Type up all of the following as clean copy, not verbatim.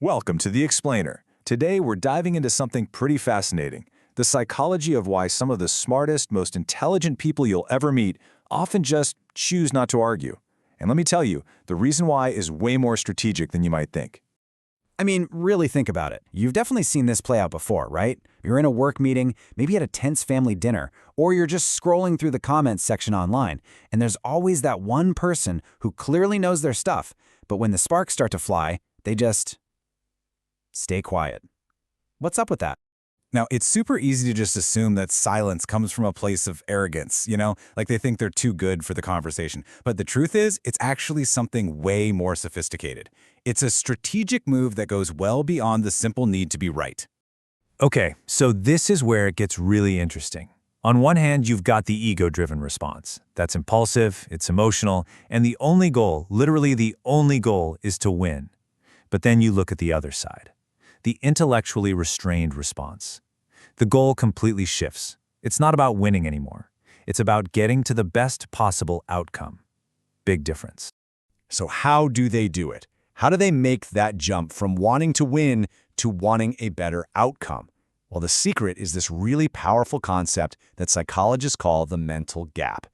Welcome to The Explainer. Today we're diving into something pretty fascinating, the psychology of why some of the smartest, most intelligent people you'll ever meet often just choose not to argue. And let me tell you, the reason why is way more strategic than you might think. I mean, really think about it. You've definitely seen this play out before, right? You're in a work meeting, maybe at a tense family dinner, or you're just scrolling through the comments section online, and there's always that one person who clearly knows their stuff, but when the sparks start to fly, they just stay quiet. What's up with that? Now, it's super easy to just assume that silence comes from a place of arrogance, like they think they're too good for the conversation. But the truth is, it's actually something way more sophisticated. It's a strategic move that goes well beyond the simple need to be right. Okay, so this is where it gets really interesting. On one hand, you've got the ego-driven response. That's impulsive, it's emotional, and the only goal, literally the only goal, is to win. But then you look at the other side. The intellectually restrained response. The goal completely shifts. It's not about winning anymore. It's about getting to the best possible outcome. Big difference. So how do they do it? How do they make that jump from wanting to win to wanting a better outcome? Well, the secret is this really powerful concept that psychologists call the mental gap.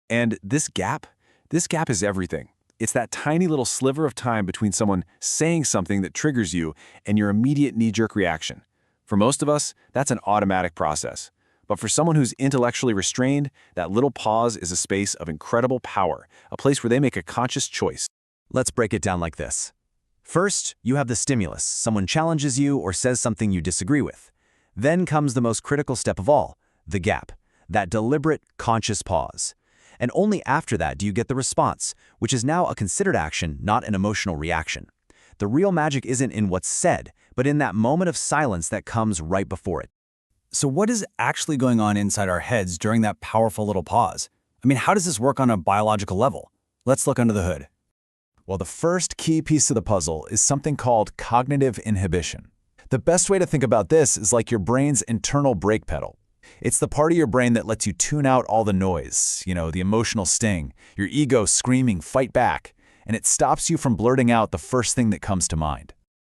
And this gap is everything. It's that tiny little sliver of time between someone saying something that triggers you and your immediate knee-jerk reaction. For most of us, that's an automatic process. But for someone who's intellectually restrained, that little pause is a space of incredible power, a place where they make a conscious choice. Let's break it down like this. First, you have the stimulus. Someone challenges you or says something you disagree with. Then comes the most critical step of all, the gap, that deliberate, conscious pause. And only after that do you get the response, which is now a considered action, not an emotional reaction. The real magic isn't in what's said, but in that moment of silence that comes right before it. So what is actually going on inside our heads during that powerful little pause? I mean, how does this work on a biological level? Let's look under the hood. Well, the first key piece of the puzzle is something called cognitive inhibition. The best way to think about this is like your brain's internal brake pedal. It's the part of your brain that lets you tune out all the noise, the emotional sting, your ego screaming, fight back, and it stops you from blurting out the first thing that comes to mind.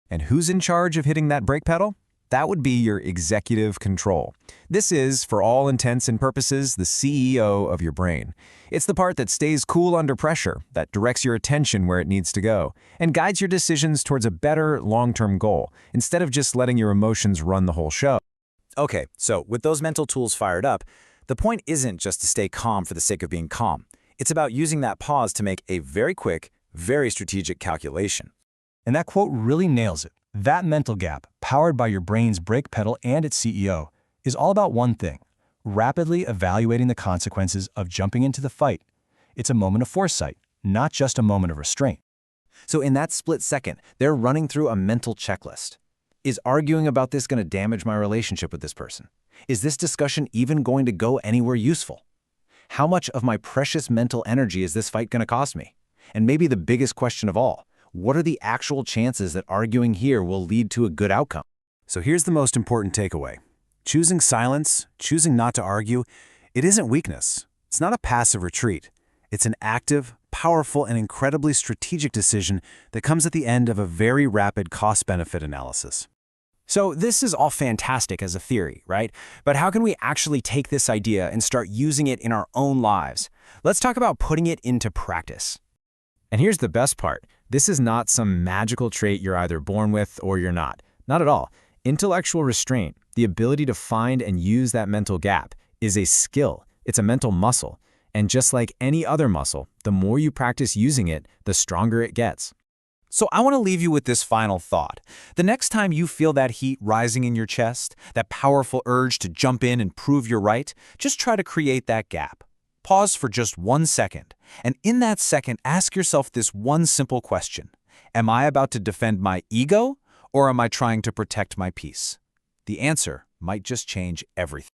And who's in charge of hitting that brake pedal? That would be your executive control. This is, for all intents and purposes, the CEO of your brain. It's the part that stays cool under pressure, that directs your attention where it needs to go, and guides your decisions towards a better long-term goal, instead of just letting your emotions run the whole show. Okay, so with those mental tools fired up, the point isn't just to stay calm for the sake of being calm. It's about using that pause to make a very quick, very strategic calculation. And that quote really nails it. That mental gap, powered by your brain's brake pedal and its CEO, is all about one thing: rapidly evaluating the consequences of jumping into the fight. It's a moment of foresight, not just a moment of restraint. So in that split second, they're running through a mental checklist. Is arguing about this going to damage my relationship with this person? Is this discussion even going to go anywhere useful? How much of my precious mental energy is this fight going to cost me? And maybe the biggest question of all, what are the actual chances that arguing here will lead to a good outcome? So here's the most important takeaway. Choosing silence, choosing not to argue, it isn't weakness. It's not a passive retreat. It's an active, powerful, and incredibly strategic decision that comes at the end of a very rapid cost-benefit analysis. So this is all fantastic as a theory, right? But how can we actually take this idea and start using it in our own lives? Let's talk about putting it into practice. And here's the best part. This is not some magical trait you're either born with or you're not. Not at all. Intellectual restraint, the ability to find and use that mental gap, is a skill. It's a mental muscle. And just like any other muscle, the more you practice using it, the stronger it gets. So I want to leave you with this final thought. The next time you feel that heat rising in your chest, that powerful urge to jump in and prove you're right, just try to create that gap. Pause for just 1 second, and in that second, ask yourself this one simple question. Am I about to defend my ego, or am I trying to protect my peace? The answer might just change everything.